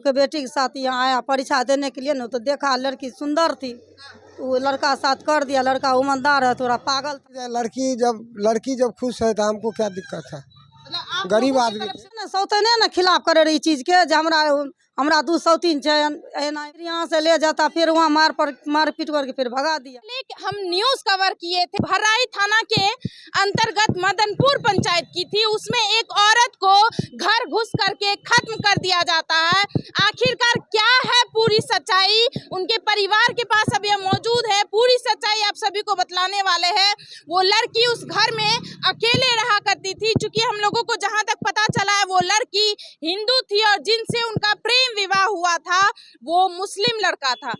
के बेटी के साथ यहाँ आया परीक्षा देने के लिए ना, तो देखा लड़की सुंदर थी, वो लड़का साथ कर दिया। लड़का ईमानदार है, थोड़ा पागल था। लड़की जब खुश है तो हमको क्या दिक्कत है। गरीब आदमी सौतने ना खिलाफ करे रही चीज के, हमरा दू सौतीन यहाँ से ले जाता, फिर वहाँ मार पीट करके फिर भगा दिया। हम न्यूज कवर किए थे, भराई थाना के अंतर्गत मदनपुर पंचायत की थी। उसमें एक औरत को घर घुस करके खत्म कर दिया जाता है। आखिरकार क्या है पूरी सच्चाई, उनके परिवार के पास अभी मौजूद है। पूरी सच्चाई आप सभी को बतलाने वाले हैं। वो लड़की उस घर में अकेले रहा करती थी। चूंकि हम लोगों को जहां तक पता चला है, वो लड़की हिंदू थी और जिनसे उनका प्रेम विवाह हुआ था वो मुस्लिम लड़का था।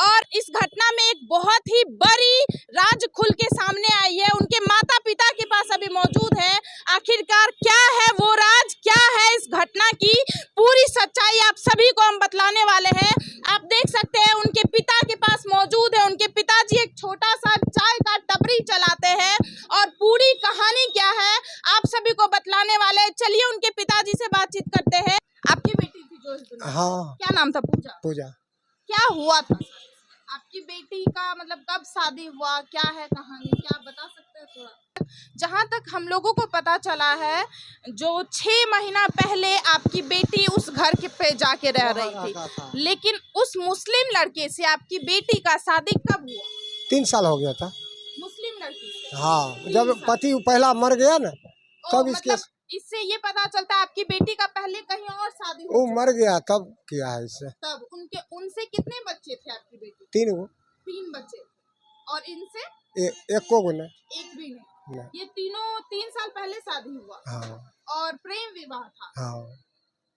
और इस घटना में एक बहुत ही बड़ी राज खुल के सामने आई है। उनके माता पिता के पास अभी मौजूद है। आखिरकार क्या है वो राज, क्या है इस घटना की पूरी सच्चाई आप सभी को हम बतलाने वाले हैं। आप देख सकते हैं उनके पिता के पास मौजूद है। उनके पिताजी एक छोटा सा चाय का टपरी चलाते हैं और पूरी कहानी क्या है आप सभी को बतलाने वाले हैं। चलिए उनके पिताजी से बातचीत करते हैं। आपकी बेटी थी जो हाँ, क्या नाम था? पूजा। क्या हुआ था आपकी बेटी का, मतलब कब शादी हुआ, क्या है कहानी, क्या बता सकते हैं थोड़ा? जहाँ तक हम लोगों को पता चला है, जो 6 महीना पहले आपकी बेटी उस घर के पे जाके रह रही थी, लेकिन उस मुस्लिम लड़के से आपकी बेटी का शादी कब हुआ? 3 साल हो गया था। मुस्लिम लड़की से? हाँ, जब पति पहला मर गया ना तब इसके मतलब इससे ये पता चलता है आपकी बेटी का पहले कहीं और शादी वो मर गया तब किया है इससे। तब उनसे कितने बच्चे थे आपकी बेटी? 3 बच्चे। और इनसे एक को नहीं। एक भी नहीं। ये तीनों 3 साल पहले शादी हुआ। हाँ। और प्रेम विवाह था। हाँ।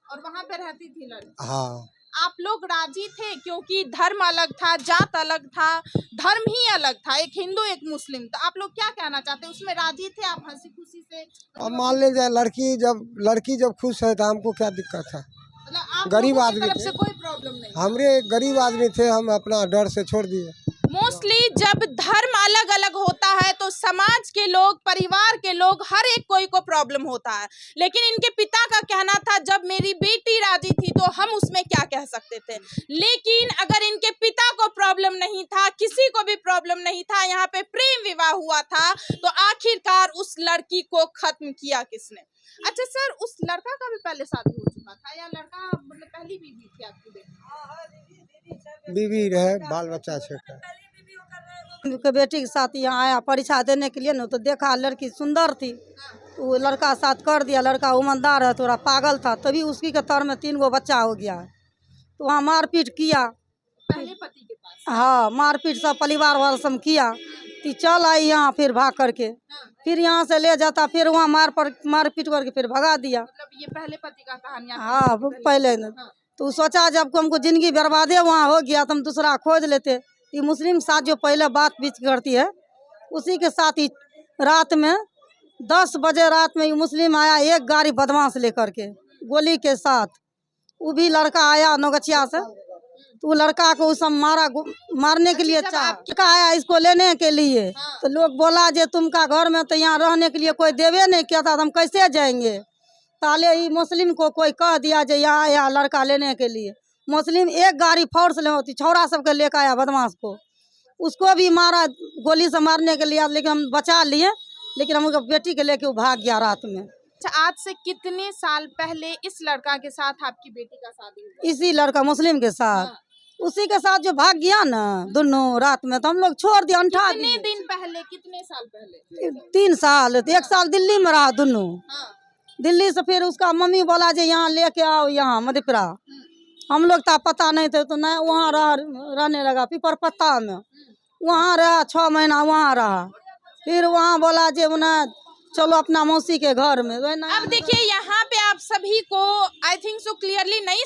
और वहाँ पे रहती थी लड़की। हाँ। आप लोग राजी थे? क्योंकि धर्म अलग था, जात अलग था, धर्म ही अलग था, एक हिंदू एक मुस्लिम। तो आप लोग क्या कहना चाहते हैं, उसमें राजी थे आप हंसी खुशी से? अब मान ले जाए लड़की जब खुश है तो हमको क्या दिक्कत है। मतलब आप गरीब लोगों की आदमी तरफ से कोई प्रॉब्लम नहीं? हमरे गरीब आदमी थे, हम अपना डर से छोड़ दिए। मोस्टली जब धर्म अलग अलग होता है तो समाज के लोग, परिवार के लोग, हर एक कोई को प्रॉब्लम होता है। लेकिन इनके पिता का कहना था जब मेरी बेटी राजी थी तो हम उसमें क्या कह सकते थे। लेकिन अगर इनके पिता को प्रॉब्लम नहीं था, किसी को भी प्रॉब्लम नहीं था, यहाँ पे प्रेम विवाह हुआ था, तो आखिरकार उस लड़की को खत्म किया किसने? अच्छा सर, उस लड़का का भी पहले शादी हो चुका था या लड़का मतलब पहली बीवी थी आपकी बेटी? बीवी रहे, बाल बच्चा छोटा। के बेटी के साथ यहाँ आया परीक्षा देने के लिए ना, तो देखा लड़की सुंदर थी, वो लड़का साथ कर दिया। लड़का ईमानदार है, थोड़ा पागल था, तभी उसकी के तर में 3 गो बच्चा हो गया है। तो वहाँ मारपीट किया पहले पति के पास? हाँ, मारपीट सब परिवार वाला सब किया। तो चल आई यहाँ, फिर भाग करके फिर यहाँ से ले जाता, फिर वहाँ मारपीट करके फिर भगा दिया। मतलब ये पहले पति का कहानी? हाँ, पहले न। तो सोचा जब को हमको जिंदगी बर्बादे वहाँ हो गया तो हम दूसरा खोज लेते। ये मुस्लिम साथ जो पहले बात बीच करती है, उसी के साथ ही रात में 10 बजे रात में ये मुस्लिम आया, एक गाड़ी बदमाश लेकर के गोली के साथ। वो भी लड़का आया नौगछिया से, तो वो लड़का को सब मारने के लिए आया इसको लेने के लिए। तो लोग बोला जे तुमका घर में तो यहाँ रहने के लिए कोई देवे नहीं किया था, तो हम कैसे जाएंगे। ताले ही मुस्लिम को कोई कह दिया जे यहाँ आया लड़का लेने के लिए। मुस्लिम एक गाड़ी फोर्स ले होती, छौड़ा सबके लेकर आया बदमाश को, उसको भी मारा गोली से मारने के लिए, लेकिन हम बचा लिए। लेकिन हम बेटी के लेके वो भाग गया रात में। अच्छा, आज से कितने साल पहले इस लड़का के साथ आपकी बेटी का शादी हुआ? इसी लड़का मुस्लिम के साथ, उसी के साथ जो भाग गया ना दोनों रात में, तो हम लोग छोड़ दिया। कितने दिन पहले, कितने साल पहले? 3 साल। 1 साल दिल्ली में रहा दोनों। दिल्ली से फिर उसका मम्मी बोला जे यहाँ लेके आओ, यहाँ मधेपुरा। हम लोग तो पता नहीं थे, तो नहीं वहाँ रहने लगा पीपर पत्ता में। वहाँ रहा 6 महीना वहाँ रहा। फिर वहाँ बोला जे चलो अपना मौसी के घर में। अब देखिए यहाँ पे आप सभी को आई थिंक सो क्लियरली नहीं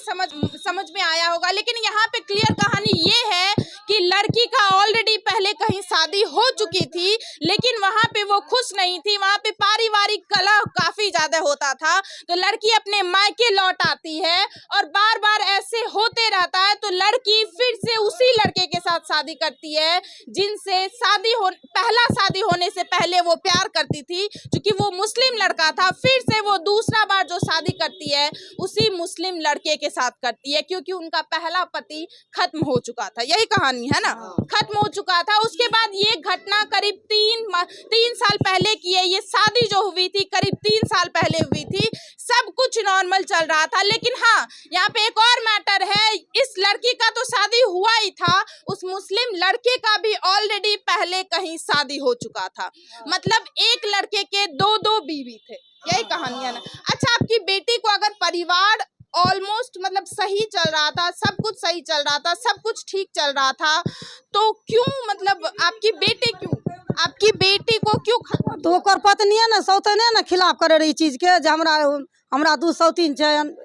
समझ में आया होगा, लेकिन यहाँ पे क्लियर कहानी ये है कि लड़की का ऑलरेडी पहले कहीं शादी हो चुकी थी, लेकिन वहाँ पे वो खुश नहीं थी। वहाँ पे पारिवारिक कलह काफी ज्यादा होता था। तो लड़की अपने मायके लौट आती है और बार बार ऐसे होते रहता है तो लड़की फिर से उसी लड़के के साथ शादी करती है जिनसे पहला शादी होने से पहले वो प्यार करती थी, क्योंकि वो मुस्लिम लड़का था। फिर से वो दूसरा बार जो शादी करती है उसी मुस्लिम लड़के के साथ करती है, क्योंकि उनका पहला पति खत्म हो चुका था। यही कहानी है ना, खत्म हो चुका था। उसके बाद ये घटना करीब 3 साल पहले की है। ये शादी जो हुई थी करीब 3 साल पहले हुई थी। सब कुछ नॉर्मल चल रहा था, लेकिन हाँ, यहाँ पे एक और मैटर है। इस लड़की का तो शादी हुआ ही था, उस मुस्लिम लड़के का भी ऑलरेडी पहले कहीं शादी हो चुका था। मतलब एक लड़के के दो बीवी थे। यही कहानी है ना। अच्छा, आपकी बेटी को अगर परिवार ऑलमोस्ट मतलब सही चल रहा था, सब कुछ सही चल रहा था, सब कुछ ठीक चल रहा था, तो क्यों मतलब आपकी बेटी को क्यों खत्म? तो ओकर पत्नी है ना, सौतने ना खिलाफ करे रही चीज के, जे हमरा दू सौतीन छे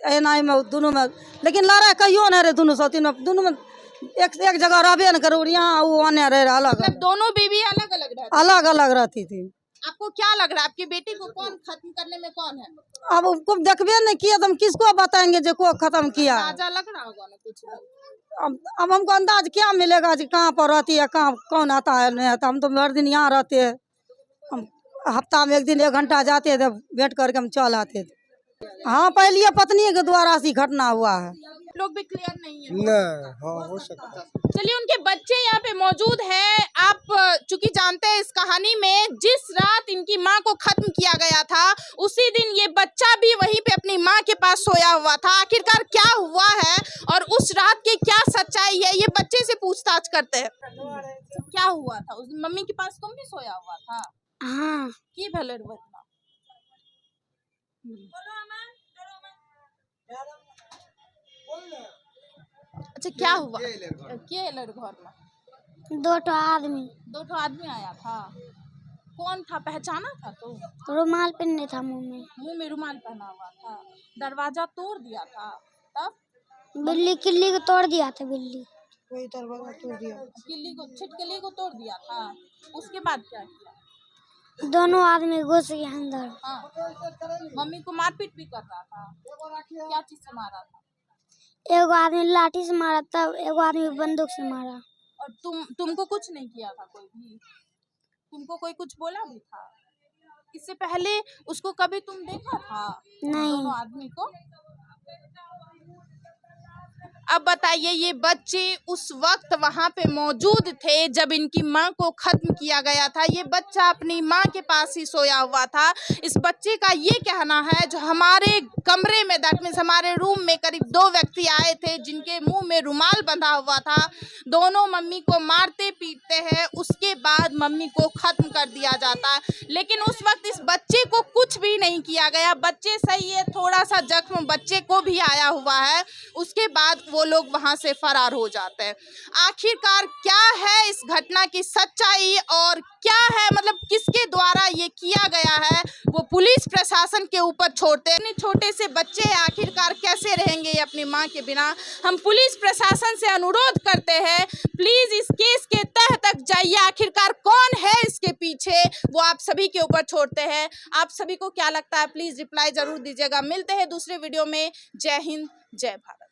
एना में दोनों में, लेकिन लड़ाई कहियो ना रहे दोनों सौतीन में, दोनों में एक जगह रहबे न करो। यहाँ वो आने रहे अलग, मतलब दोनों बीवी अलग अलग रहती थी। आपको क्या लग रहा है आपकी बेटी को कौन खत्म करने में कौन है? अब उनको देखबे नहीं किया तो हम किसको बताएंगे जो को खत्म किया? ताजा लग रहा होगा ना कुछ भी। अब हमको अंदाज क्या मिलेगा जी कहाँ पर रहती है, कहाँ कौन आता है नहीं आता। हम तो हर दिन यहाँ रहते हैं, हम हफ्ता में 1 दिन 1 घंटा जाते थे, भेंट करके हम चल आते थे। हाँ, पहले पत्नी के द्वारा से घटना हुआ है। लोग भी क्लियर नहीं है। नहीं, हाँ हो सकता है। चलिए, उनके बच्चे यहाँ पे मौजूद हैं। आप चूंकि जानते हैं इस कहानी में जिस रात इनकी माँ को खत्म किया गया था उसी दिन ये बच्चा भी वहीं पे अपनी माँ के पास सोया हुआ था। आखिरकार क्या हुआ है और उस रात की क्या सच्चाई है, ये बच्चे से पूछताछ करते हैं। क्या हुआ था उस दिन? मम्मी के पास तुम भी सोया हुआ था? हाँ, की भले बता। अच्छा, क्या हुआ? के लड़ घर में 2 आदमी 2 आदमी आया था। कौन था, पहचाना था तो? रुमाल पहने था मुंह में रुमाल पहना हुआ था। दरवाजा तोड़ दिया था तब? बिल्ली किल्ली को तोड़ दिया था। बिल्ली कोई दरवाजा तोड़ दिया, छिटकली को तोड़ दिया था। उसके बाद क्या किया? दोनों आदमी घुस गए अंदर। हाँ, मम्मी को मारपीट भी कर रहा था। क्या चीज से मारा था? एगो आदमी लाठी से मारा था, एगो आदमी बंदूक से मारा। और तुमको कुछ नहीं किया था कोई भी? तुमको कोई कुछ बोला भी था? इससे पहले उसको कभी तुम देखा था? नहीं। दोनों आदमी को? अब बताइए, ये बच्चे उस वक्त वहां पे मौजूद थे जब इनकी माँ को खत्म किया गया था। ये बच्चा अपनी माँ के पास ही सोया हुआ था। इस बच्चे का ये कहना है, जो हमारे कमरे में दैट मीन्स हमारे रूम में करीब 2 व्यक्ति आए थे जिनके मुंह में रुमाल बंधा हुआ था। दोनों मम्मी को मारते पीटते हैं, उसके बाद मम्मी को खत्म कर दिया जाता है। लेकिन उस वक्त इस बच्चे को कुछ भी नहीं किया गया। बच्चे सही है, थोड़ा सा जख्म बच्चे को भी आया हुआ है। उसके बाद वो लोग वहां से फरार हो जाते हैं। आखिरकार क्या है इस घटना की सच्चाई और क्या है मतलब किसके द्वारा ये किया गया है, वो पुलिस प्रशासन के ऊपर छोड़ते हैं। छोटे से बच्चे आखिरकार कैसे रहेंगे ये अपनी माँ के बिना? हम पुलिस प्रशासन से अनुरोध करते हैं, प्लीज इस केस के तह तक जाइए। आखिरकार कौन है इसके पीछे, वो आप सभी के ऊपर छोड़ते हैं। आप सभी को क्या लगता है, प्लीज रिप्लाई जरूर दीजिएगा। मिलते हैं दूसरे वीडियो में। जय हिंद, जय भारत।